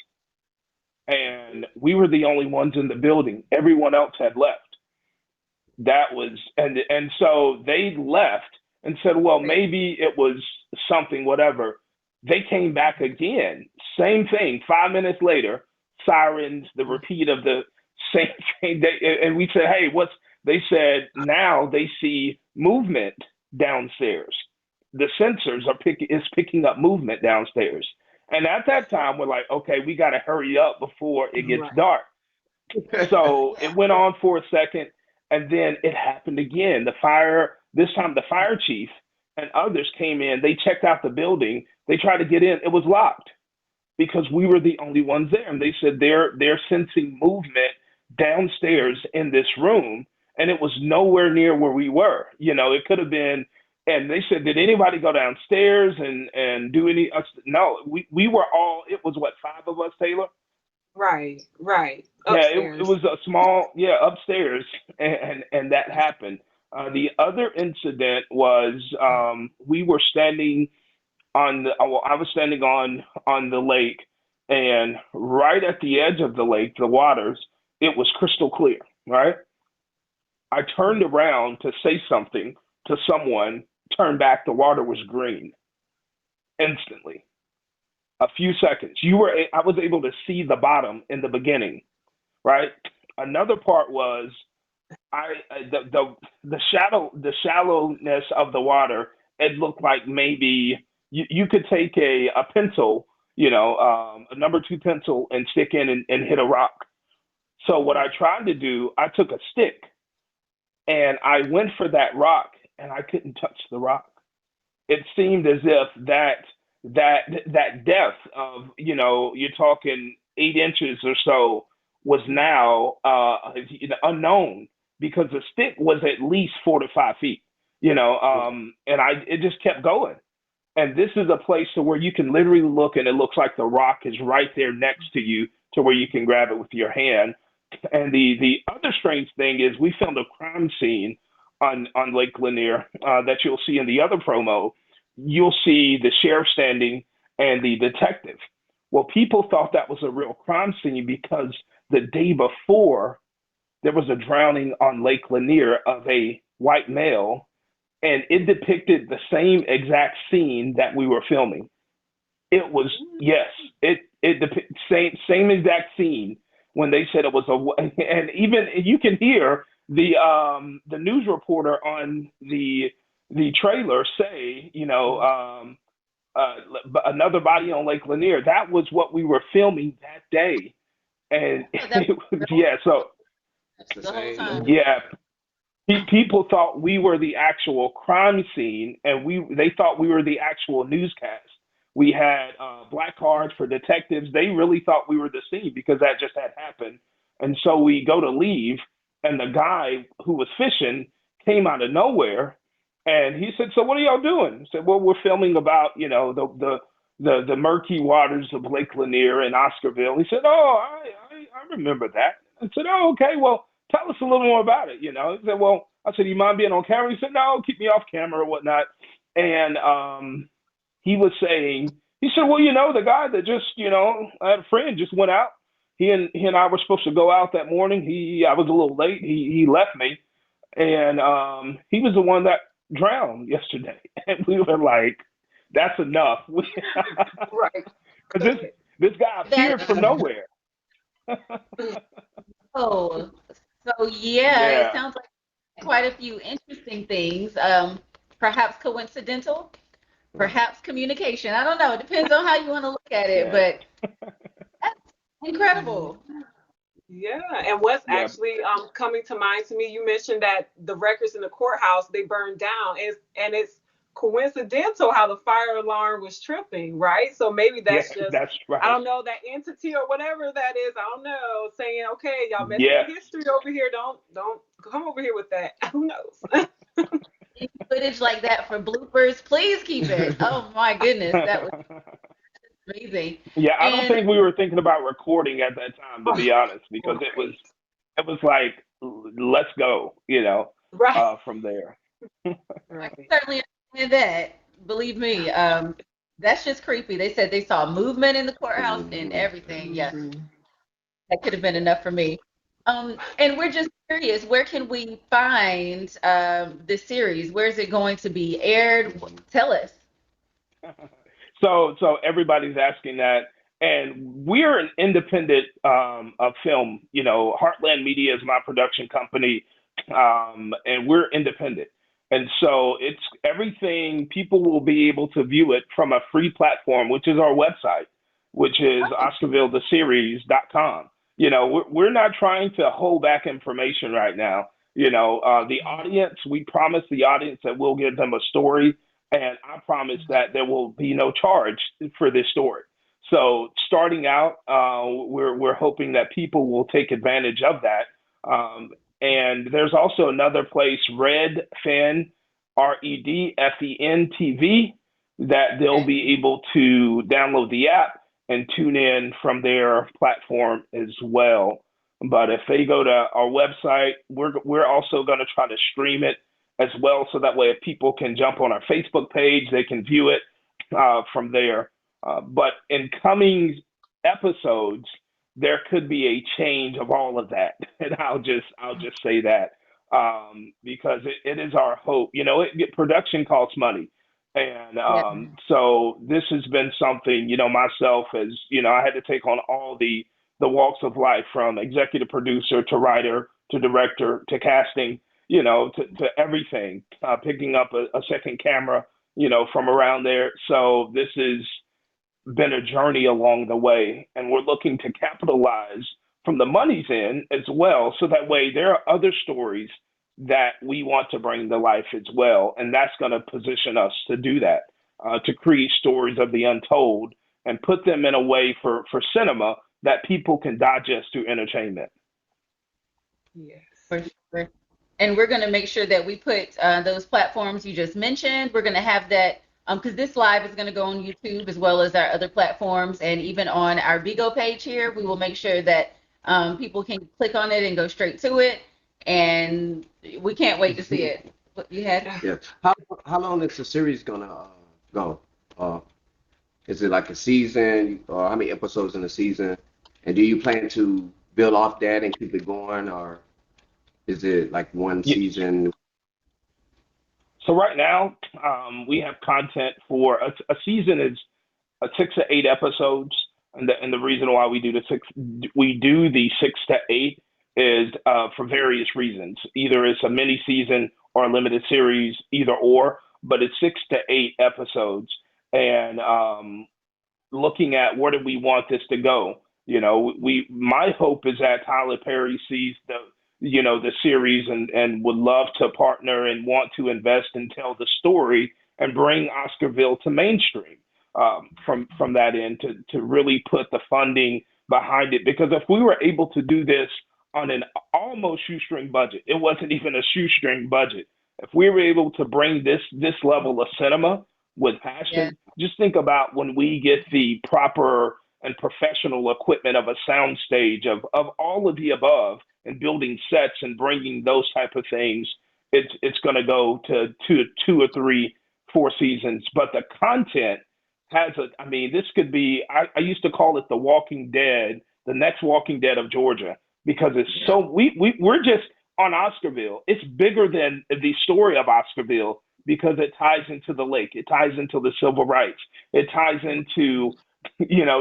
[SPEAKER 4] And we were the only ones in the building. Everyone else had left. That was and so they left and said, well, maybe it was something, whatever. They came back again, same thing. 5 minutes later, sirens, the repeat of the same thing. And we said, hey, what's? They said now they see movement downstairs. The sensors are picking up movement downstairs. And at that time, we're like, okay, we got to hurry up before it gets
[SPEAKER 5] Right.
[SPEAKER 4] dark. So
[SPEAKER 1] Yeah.
[SPEAKER 4] it went on for a second, and then it happened again. This time the fire chief and others came in. They checked out the building. They tried to get in. It was locked because we were the only ones there. And they said they're sensing movement downstairs in this room, and it was nowhere near where we were. It could have been. And they said, did anybody go downstairs and do any? No, we were all. It was what, five of us, Taylor?
[SPEAKER 5] Right. Right.
[SPEAKER 4] Yeah, it
[SPEAKER 5] Upstairs.
[SPEAKER 4] was a small, yeah, upstairs, and that happened. The other incident was we were standing well, I was standing on the lake, and right at the edge of the lake, the waters, it was crystal clear. Right, I turned around to say something to someone, turned back, the water was green instantly. A few seconds, I was able to see the bottom in the beginning. Right. Another part was the shallowness of the water. It looked like maybe you could take a pencil, a number two pencil, and stick in and hit a rock. So what I tried to do, I took a stick and I went for that rock, and I couldn't touch the rock. It seemed as if that depth of, you're talking 8 inches or so, was now unknown, because the stick was at least 4 to 5 feet. And it just kept going. And this is a place to where you can literally look, and it looks like the rock is right there next to you, to where you can grab it with your hand. And the other strange thing is, we filmed a crime scene on Lake Lanier, that you'll see in the other promo. You'll see the sheriff standing and the detective. Well, people thought that was a real crime scene because the day before there was a drowning on Lake Lanier of a white male, and it depicted the same exact scene that we were filming. It was, yes, same exact scene, when they said it was and even you can hear the news reporter on the trailer say, another body on Lake Lanier. That was what we were filming that day. And
[SPEAKER 1] Oh, that was
[SPEAKER 4] yeah, so
[SPEAKER 6] It's the
[SPEAKER 1] the whole
[SPEAKER 6] same
[SPEAKER 1] time.
[SPEAKER 6] movie.
[SPEAKER 4] yeah, people thought we were the actual crime scene, and they thought we were the actual newscast. We had black cards for detectives. They really thought we were the scene, because that just had happened. And so we go to leave, and the guy who was fishing came out of nowhere, and he said, "So what are y'all doing?" I said, "Well, we're filming about the murky waters of Lake Lanier in Oscarville." He said, "Oh, I remember that." I said, "Oh, okay. Well, tell us a little more about it." He said, "Well," I said, "You mind being on camera?" He said, "No, keep me off camera or whatnot." And he was saying, he said, "Well, the guy that just, I had a friend just went out. He and I were supposed to go out that morning. I was a little late. He left me, and he was the one that drowned yesterday." And we were like, "That's enough."
[SPEAKER 5] Right.
[SPEAKER 4] This guy
[SPEAKER 1] That
[SPEAKER 4] appeared from nowhere.
[SPEAKER 1] oh, so yeah, it
[SPEAKER 4] Yeah,
[SPEAKER 1] sounds like quite a few interesting things. Perhaps coincidental, perhaps communication. I don't know. It depends on how you want to look at it,
[SPEAKER 6] Yeah.
[SPEAKER 1] but that's incredible.
[SPEAKER 5] Yeah, and what's
[SPEAKER 4] yeah,
[SPEAKER 5] actually coming to mind to me, you mentioned that the records in the courthouse, they burned down, and it's coincidental how the fire alarm was tripping, right? So maybe
[SPEAKER 4] yeah.
[SPEAKER 5] that's just,
[SPEAKER 4] That's
[SPEAKER 5] I
[SPEAKER 4] right.
[SPEAKER 5] don't know, that entity or whatever that is, I don't know, saying, okay, y'all messing with
[SPEAKER 4] Yes.
[SPEAKER 5] history over here, don't come over here with that. Who knows?
[SPEAKER 1] Any footage like that for bloopers, please keep it. Oh my goodness, that was Amazing.
[SPEAKER 4] Yeah, I don't
[SPEAKER 1] And
[SPEAKER 4] think we were thinking about recording at that time, to
[SPEAKER 5] Oh,
[SPEAKER 4] be honest, because
[SPEAKER 5] right.
[SPEAKER 4] it was like let's go,
[SPEAKER 5] Right.
[SPEAKER 4] from there.
[SPEAKER 1] I can
[SPEAKER 5] Right.
[SPEAKER 1] certainly understand that. Believe me, that's just creepy. They said they saw movement in the courthouse and
[SPEAKER 6] Hmm.
[SPEAKER 1] everything. Yeah,
[SPEAKER 5] Mhm.
[SPEAKER 1] that could have been enough for me. And we're just curious, where can we find this series? Where is it going to be aired? Tell us.
[SPEAKER 4] So everybody's asking that, and we're an independent of film. Heartland Media is my production company, and we're independent. And so it's everything. People will be able to view it from a free platform, which is our website, which is OscarVilleTheSeries.com. We're not trying to hold back information right now. The audience, we promise the audience that we'll give them a story, and I promise that there will be no charge for this story. So starting out, we're hoping that people will take advantage of that. And there's also another place, Redfen, REDFEN TV, that they'll
[SPEAKER 1] Okay.
[SPEAKER 4] be able to download the app and tune in from their platform as well. But if they go to our website, we're also going to try to stream it as well, so that way if people can jump on our Facebook page, they can view it from there. But in coming episodes, there could be a change of all of that, and I'll just say that because it is our hope. Production costs money, and
[SPEAKER 1] Yeah.
[SPEAKER 4] so this has been something. Myself, as I had to take on all the walks of life, from executive producer to writer to director to casting, to everything, picking up a second camera, from around there. So this has been a journey along the way, and we're looking to capitalize from the money's end as well. So that way there are other stories that we want to bring to life as well. And that's going to position us to do that, to create stories of the untold and put them in a way for cinema that people can digest through entertainment.
[SPEAKER 5] Yes.
[SPEAKER 1] For sure. And we're going to make sure that we put those platforms you just mentioned. We're going to have that because this live is going to go on YouTube as well as our other platforms, and even on our Vigo page here. We will make sure that people can click on it and go straight to it. And we can't wait to see it. What you had?
[SPEAKER 6] Yeah. How long is the series gonna go? Uh, is it like a season, or how many episodes in a season? And do you plan to build off that and keep it going, or is it like one
[SPEAKER 4] Yeah.
[SPEAKER 6] season?
[SPEAKER 4] So right now, we have content for a season is 6 to 8 episodes, and the reason why we do the 6 to 8 is for various reasons. Either it's a mini season or a limited series, either or. But it's 6 to 8 episodes, and looking at where do we want this to go. My hope is that Tyler Perry sees the series and would love to partner and want to invest and tell the story and bring Oscarville to mainstream, from that end, to really put the funding behind it. Because if we were able to do this on an almost shoestring budget, it wasn't even a shoestring budget. If we were able to bring this level of cinema with
[SPEAKER 1] Yeah.
[SPEAKER 4] passion, just think about when we get the proper and professional equipment of a sound stage, of all of the above, and building sets and bringing those type of things. It's going to go to two or three, 4 seasons. But the content has I mean, this could be. I used to call it the Walking Dead, the next Walking Dead of Georgia, because it's
[SPEAKER 6] Yeah.
[SPEAKER 4] so we're just on Oscarville. It's bigger than the story of Oscarville, because it ties into the lake, it ties into the civil rights, it ties into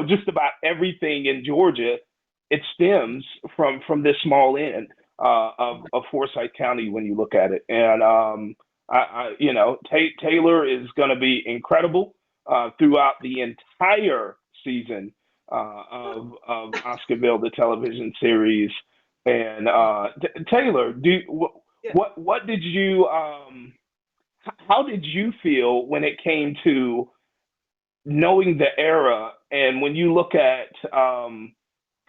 [SPEAKER 4] just about everything in Georgia. It stems from this small end of Forsyth County when you look at it. And Taylor is going to be incredible throughout the entire season of Oscarville, the television series. And Taylor,
[SPEAKER 5] Yeah.
[SPEAKER 4] what did you how did you feel when it came to knowing the era, and when you look at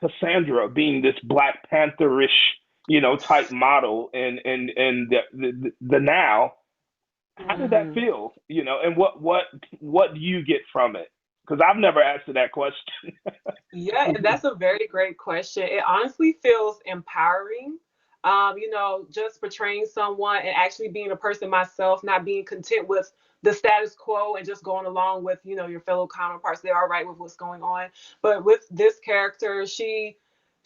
[SPEAKER 4] Cassandra being this Black Pantherish, type model, and the now, how did that
[SPEAKER 5] Mhm.
[SPEAKER 4] feel? And what do you get from it? Because I've never asked her that question.
[SPEAKER 5] Yeah, and that's a very great question. It honestly feels empowering. Just portraying someone and actually being a person myself, not being content with the status quo and just going along with, your fellow counterparts. They're all right with what's going on. But with this character, she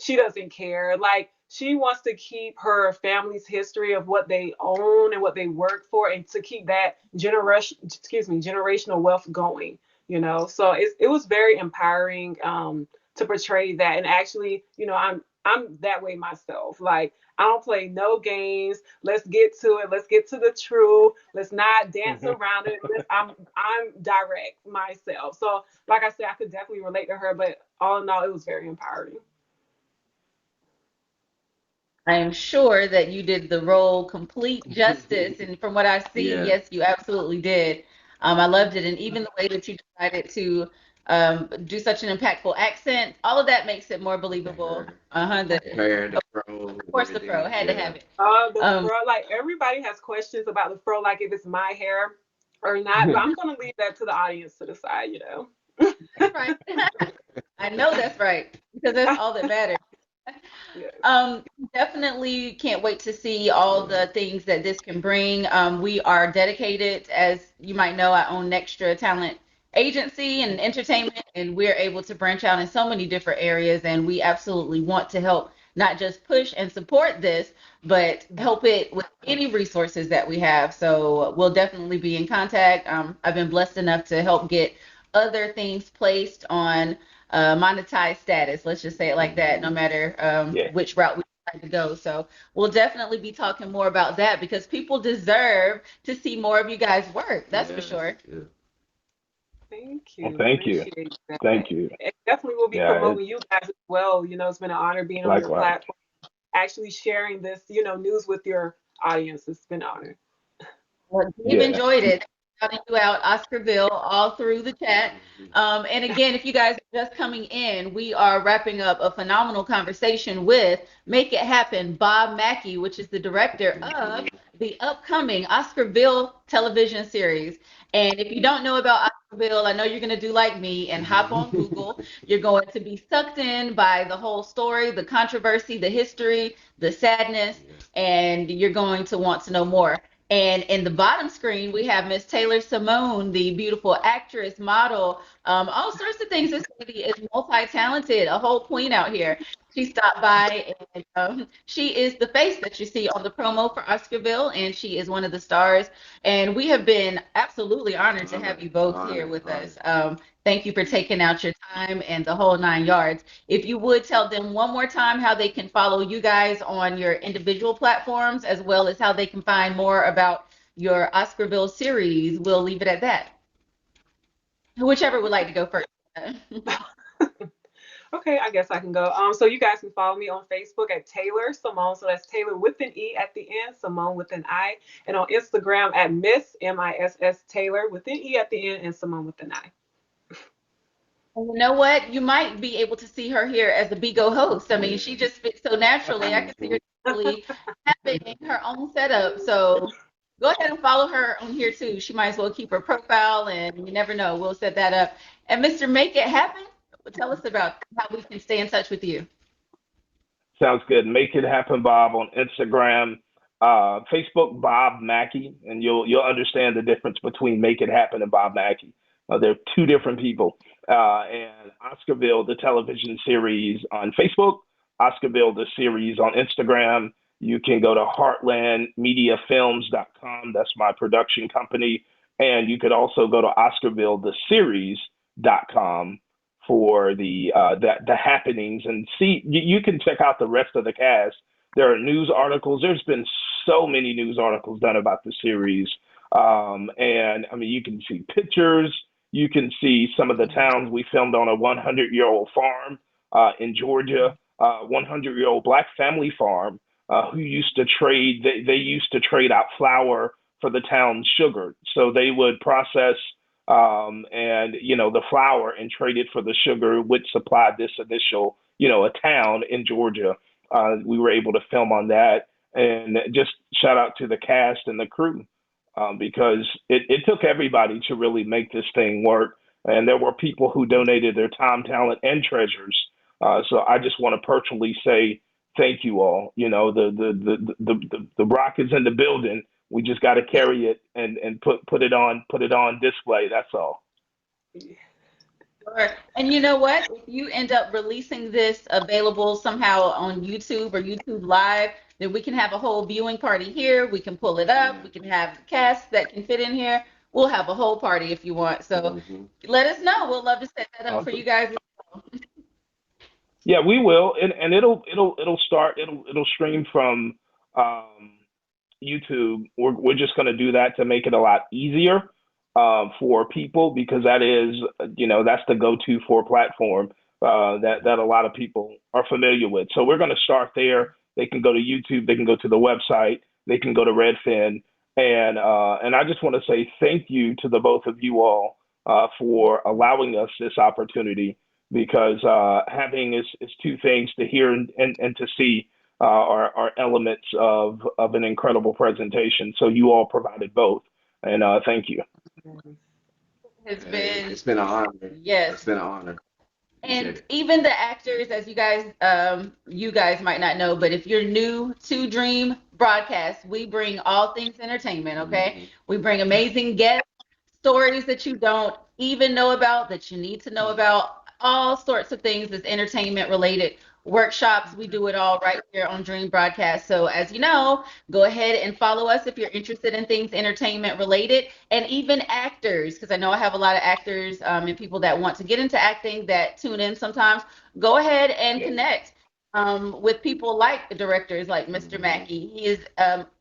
[SPEAKER 5] doesn't care. Like she wants to keep her family's history of what they own and what they work for and to keep that generational wealth going, So it was very empowering to portray that. And actually, I'm that way myself. Like I don't play no games. Let's get to it. Let's get to the truth. Let's not dance around it. I'm direct myself. So like I said, I could definitely relate to her, but all in all, it was very empowering.
[SPEAKER 1] I am sure that you did the role complete justice, and from what I see,
[SPEAKER 6] Yeah.
[SPEAKER 1] yes, you absolutely did. I loved it, and even the way that you decided to do such an impactful accent, all of that makes it more believable.
[SPEAKER 6] Her,
[SPEAKER 1] The,
[SPEAKER 6] her, the
[SPEAKER 1] of
[SPEAKER 6] pro, and
[SPEAKER 1] course, the fro
[SPEAKER 6] everything.
[SPEAKER 1] had to
[SPEAKER 6] Yeah.
[SPEAKER 1] have it.
[SPEAKER 5] The
[SPEAKER 1] Um,
[SPEAKER 5] fro, like everybody has questions about the fro, like if it's my hair or not, but I'm gonna leave that to the audience to decide.
[SPEAKER 1] that's right. I know that's right because that's all that matters.
[SPEAKER 5] Yeah.
[SPEAKER 1] Definitely can't wait to see all the things that this can bring. We are dedicated, as you might know, I own Nextra Talent Agency and Entertainment, and we're able to branch out in so many different areas. And we absolutely want to help not just push and support this, but help it with any resources that we have. So we'll definitely be in contact. I've been blessed enough to help get other things placed on monetized status. Let's just say it like that, no matter
[SPEAKER 4] Yeah.
[SPEAKER 1] which route we decide to go. So we'll definitely be talking more about that because people deserve to see more of you guys' work. That's for
[SPEAKER 6] Yes.
[SPEAKER 1] sure.
[SPEAKER 6] Yeah.
[SPEAKER 5] Thank
[SPEAKER 4] Well,
[SPEAKER 5] you.
[SPEAKER 4] thank you.
[SPEAKER 5] Appreciate that.
[SPEAKER 4] Thank you.
[SPEAKER 5] It definitely will be
[SPEAKER 4] Yeah.
[SPEAKER 5] promoting you guys as well. It's been an honor being on your
[SPEAKER 4] Likewise.
[SPEAKER 5] platform, actually sharing this, news with your audience. It's been an honor.
[SPEAKER 1] Well, Dave
[SPEAKER 4] Yeah.
[SPEAKER 1] enjoyed it. Shouting you out, Oscarville, all through the chat. And again, if you guys are just coming in, we are wrapping up a phenomenal conversation with Make It Happen, Bob Mackey, which is the director of the upcoming Oscarville television series. And if you don't know about Oscarville, I know you're going to do like me and hop on Google. You're going to be sucked in by the whole story, the controversy, the history, the sadness, and you're going to want to know more. And in the bottom screen, we have Miss Taylor Simone, the beautiful actress, model, all sorts of things. This lady is multi-talented, a whole queen out here. She stopped by, and she is the face that you see on the promo for Oscarville, and she is one of the stars. And we have been absolutely honored to have you both here with us. Thank you for taking out your time and the whole 9 yards. If you would tell them one more time how they can follow you guys on your individual platforms, as well as how they can find more about your Oscarville series, we'll leave it at that. Whichever would like to go first.
[SPEAKER 5] Okay, I guess I can go. So you guys can follow me on Facebook at Taylor Simone. So that's Taylor with an E at the end, Simone with an I, and on Instagram at Miss MISS Taylor with an E at the end and Simone with an I.
[SPEAKER 1] And you know what? You might be able to see her here as the Bigo host. I mean, she just fits so naturally. I can see her naturally having her own setup. So go ahead and follow her on here too. She might as well keep her profile, and you never know. We'll set that up. And Mr. Make It Happen, tell us about how we can stay in touch with you.
[SPEAKER 4] Sounds good. Make it happen, Bob, on Instagram, Facebook, Bob Mackey, and you'll understand the difference between Make It Happen and Bob Mackey. They're two different people. And Oscarville, the television series on Facebook, Oscarville, the series on Instagram. You can go to heartlandmediafilms.com. That's my production company. And you could also go to oscarvilletheseries.com for the happenings and see. You can check out the rest of the cast. There are news articles. There's been so many news articles done about the series, and I mean you can see pictures. You can see some of the towns we filmed on a 100-year-old farm in Georgia, 100-year-old black family farm who used to trade. They used to trade out flour for the town's sugar, so they would process and the flour and trade it for the sugar, which supplied this initial, a town in Georgia. We were able to film on that, and just shout out to the cast and the crew because it took everybody to really make this thing work. and there were people who donated their time, talent, and treasures. So I just want to personally say thank you all. You know, the rock is in the building. We just got to carry it and put it on display. That's all.
[SPEAKER 1] Sure. And you know what? If you end up releasing this available somehow on YouTube or YouTube Live, then we can have a whole viewing party here. We can pull it up. We can have the cast that can fit in here. We'll have a whole party if you want. So
[SPEAKER 6] Hmm.
[SPEAKER 1] let us know. We'll love to set that up for you
[SPEAKER 4] Awesome.
[SPEAKER 1] guys.
[SPEAKER 4] Yeah, we will, and it'll start. It'll stream from um, YouTube. We're just going to do that to make it a lot easier for people because that is, that's the go-to for platform that a lot of people are familiar with. So we're going to start there. They can go to YouTube. They can go to the website. They can go to Redfin, and I just want to say thank you to the both of you all for allowing us this opportunity because having is two things to hear and to see are elements of an incredible presentation. So you all provided both, and thank you.
[SPEAKER 1] Has
[SPEAKER 6] Hey,
[SPEAKER 1] been,
[SPEAKER 6] it's been an honor. It's
[SPEAKER 1] yes.
[SPEAKER 6] been an honor. Appreciate
[SPEAKER 1] And
[SPEAKER 6] it.
[SPEAKER 1] even the actors, as you guys might not know, but if you're new to Dream Broadcast, we bring all things entertainment, okay?
[SPEAKER 6] Hmm.
[SPEAKER 1] We bring amazing guests, stories that you don't even know about, that you need to know about, all sorts of things that's entertainment related. Workshops, we do it all right here on Dream Broadcast. So, as you know, go ahead and follow us if you're interested in things entertainment related, and even actors, because I know I have a lot of actors and people that want to get into acting that tune in sometimes. Go ahead and connect with people like directors like Mr.
[SPEAKER 6] Hmm.
[SPEAKER 1] Mackey. He is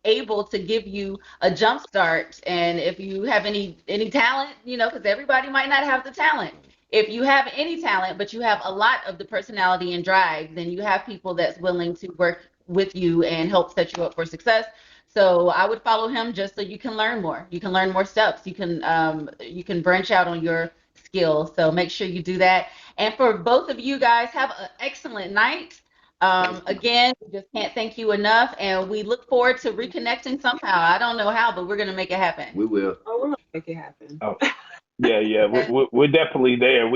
[SPEAKER 1] able to give you a jump start, and if you have any talent, because everybody might not have the talent. If you have any talent, but you have a lot of the personality and drive, then you have people that's willing to work with you and help set you up for success. So I would follow him just so you can learn more. You can learn more steps. You can branch out on your skills. So make sure you do that. And for both of you guys, have an excellent night.
[SPEAKER 6] Thank you.
[SPEAKER 1] Again, we just can't thank you enough, and we look forward to reconnecting somehow. I don't know how, but we're gonna make it happen.
[SPEAKER 6] We will.
[SPEAKER 5] Oh, we're gonna make it happen.
[SPEAKER 4] Oh, yeah, yeah,
[SPEAKER 1] And
[SPEAKER 4] we're definitely there.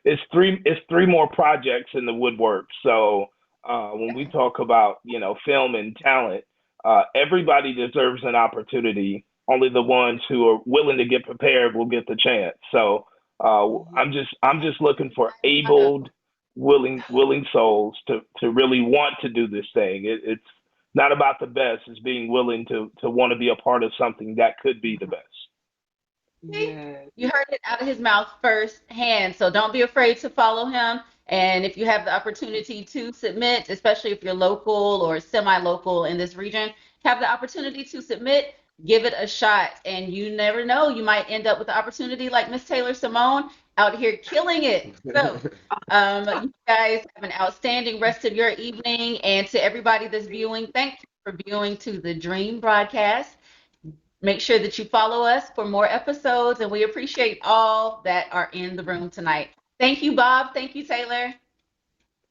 [SPEAKER 4] It's three more projects in the woodwork. So when we talk about film and talent, everybody deserves an opportunity. Only the ones who are willing to get prepared will get the chance. So I'm just looking for able, willing souls to really want to do this thing. It's not about the best; it's being willing to want to be a part of something that could be the best.
[SPEAKER 1] see,
[SPEAKER 5] Yes.
[SPEAKER 1] you heard it out of his mouth firsthand. So don't be afraid to follow him. And if you have the opportunity to submit, especially if you're local or semi-local in this region, have the opportunity to submit, give it a shot. And you never know, you might end up with the opportunity like Miss Taylor Simone out here killing it. So you guys have an outstanding rest of your evening. And to everybody that's viewing, thank you for viewing to the Dream broadcast. Make sure that you follow us for more episodes, and we appreciate all that are in the room tonight. Thank you, Bob. Thank you, Taylor.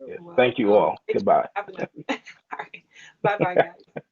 [SPEAKER 4] Yes.
[SPEAKER 5] You're
[SPEAKER 4] Thank you
[SPEAKER 5] welcome.
[SPEAKER 4] all.
[SPEAKER 5] Thank you
[SPEAKER 4] Goodbye.
[SPEAKER 5] for having us. All right. Bye bye, guys.